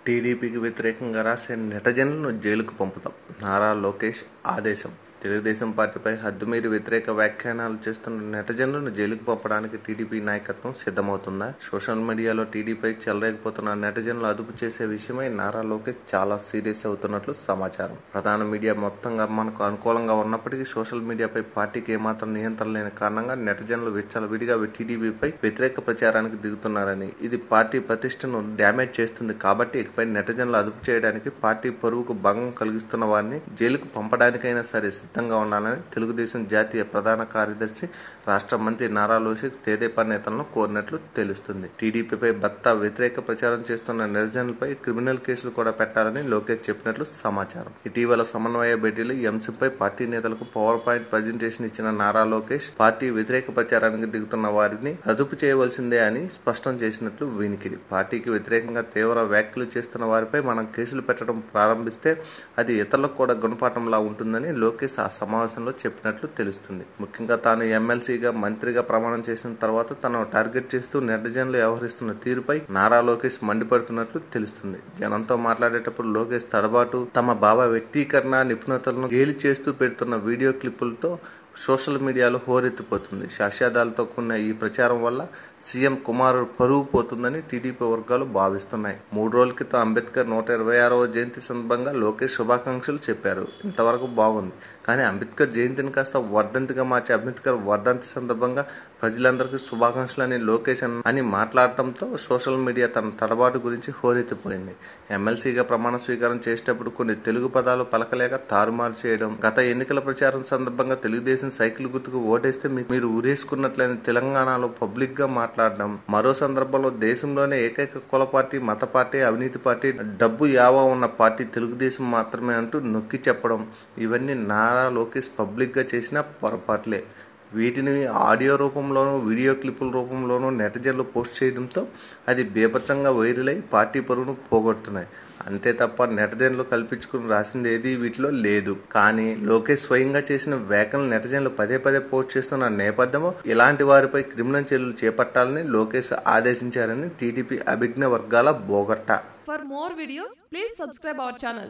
టీడీపీకి వ్యతిరేకంగా రాసే నెటజన్లను జైలుకు పంపుతాం. నారా లోకేష్ ఆదేశం. తెలుగుదేశం పార్టీపై హద్దుమీరి వ్యతిరేక వ్యాఖ్యానాలు చేస్తున్న నెటజన్లను జైలుకు పంపడానికి టీడీపీ నాయకత్వం సిద్ధమవుతుందా? సోషల్ మీడియాలో టీడీపీపై చెలరేగిపోతున్న నెటజన్లు అదుపు చేసే విషయమై నారా లోకేష్ చాలా సీరియస్ అవుతున్నట్లు సమాచారం. ప్రధాన మీడియా మొత్తంగా మనకు అనుకూలంగా ఉన్నప్పటికీ సోషల్ మీడియాపై పార్టీకి ఏమాత్రం నియంత్రణ లేని కారణంగా నెటజన్లు విచ్చలవిడిగా టీడీపీపై వ్యతిరేక ప్రచారానికి దిగుతున్నారని, ఇది పార్టీ ప్రతిష్టను డ్యామేజ్ చేస్తుంది కాబట్టి ఇకపై నెటజన్లు అదుపు చేయడానికి పార్టీ పరువుకు భంగం కలిగిస్తున్న వారిని జైలుకు పంపడానికైనా సరే సిద్ధంగా ఉండాలని తెలుగుదేశం జాతీయ ప్రధాన కార్యదర్శి, రాష్ట్ర మంత్రి నారా లోకేష్ తెదేపా నేతలను కోరినట్లు తెలుస్తుంది. టీడీపీపై భర్త వ్యతిరేక ప్రచారం చేస్తున్న నెటజన్లపై క్రిమినల్ కేసులు కూడా పెట్టాలని లోకేష్ చెప్పినట్లు సమాచారం. ఇటీవల సమన్వయ భేటీలో ఈ అంశంపై పార్టీ నేతలకు పవర్ పాయింట్ ప్రజెంటేషన్ ఇచ్చిన నారా లోకేష్, పార్టీ వ్యతిరేక ప్రచారానికి దిగుతున్న వారిని అదుపు చేయవలసిందే అని స్పష్టం చేసినట్లు వినికిడి. పార్టీకి వ్యతిరేకంగా తీవ్ర వ్యాఖ్యలు చేస్తున్న వారిపై మనం కేసులు పెట్టడం ప్రారంభిస్తే అది ఇతరులకు కూడా గుణపాఠంలా ఉంటుందని లోకేష్ ఆ సమావేశంలో చెప్పినట్లు తెలుస్తుంది. ముఖ్యంగా తాను ఎమ్మెల్సీగా, మంత్రిగా ప్రమాణం చేసిన తర్వాత తనను టార్గెట్ చేస్తూ నెటిజన్లు వ్యవహరిస్తున్న తీరుపై నారా లోకేష్ మండిపడుతున్నట్లు తెలుస్తుంది. జనంతో మాట్లాడేటప్పుడు లోకేష్ తడబాటు, తమ భావ వ్యక్తీకరణ నిపుణతలను గేలి చేస్తూ పెడుతున్న వీడియో క్లిప్పులతో సోషల్ మీడియాలో హోరెత్తిపోతుంది. సాక్ష్యాధారాలతో కూడిన ఈ ప్రచారం వల్ల సీఎం కుమారుడు పరువు పోతుందని టీడీపీ వర్గాలు భావిస్తున్నాయి. 3 రోజుల క్రితం అంబేద్కర్ 126వ జయంతి సందర్భంగా లోకేష్ శుభాకాంక్షలు చెప్పారు. ఇంతవరకు బాగుంది. కానీ అంబేద్కర్ జయంతిని కాస్త వర్ధంతిగా మార్చి అంబేద్కర్ వర్ధంతి సందర్భంగా ప్రజలందరికీ శుభాకాంక్షలని లోకేష్ అని మాట్లాడటంతో సోషల్ మీడియా తన తడబాటు గురించి హోరెత్తిపోయింది. ఎమ్మెల్సీగా ప్రమాణ స్వీకారం చేసేటప్పుడు కొన్ని తెలుగు పదాలు పలకలేక తారుమారు చేయడం, గత ఎన్నికల ప్రచారం సందర్భంగా తెలుగుదేశం సైకిల్ గుర్తుకు ఓటేస్తే మీరు ఊరేసుకున్నట్లని తెలంగాణలో పబ్లిక్ గా మాట్లాడడం, మరో సందర్భంలో దేశంలోనే ఏకైక కుల పార్టీ, మత పార్టీ, అవినీతి పార్టీ, డబ్బు యావా ఉన్న పార్టీ తెలుగుదేశం మాత్రమే అంటూ నొక్కి చెప్పడం, ఇవన్నీ నారా లోకేష్ పబ్లిక్ గా చేసిన పొరపాట్లే. వీటిని ఆడియో రూపంలోనూ, వీడియో క్లిప్పుల రూపంలోనూ నెటిజన్లు పోస్ట్ చేయడంతో అది బీభత్సంగా వైరల్ అయి పార్టీ పరువును పోగొడుతున్నాయి. అంతే తప్ప నెటిజన్లు కల్పించుకుని రాసింది ఏదీ వీటిలో లేదు. కానీ లోకేష్ స్వయంగా చేసిన వ్యాఖ్యలు నెటిజన్లు పదే పదే పోస్ట్ చేస్తున్న నేపథ్యంలో ఇలాంటి వారిపై క్రిమినల్ చర్యలు చేపట్టాలని లోకేష్ ఆదేశించారని టీడీపీ అభిజ్ఞ వర్గాల బోగట్టా. For more videos, please subscribe our channel.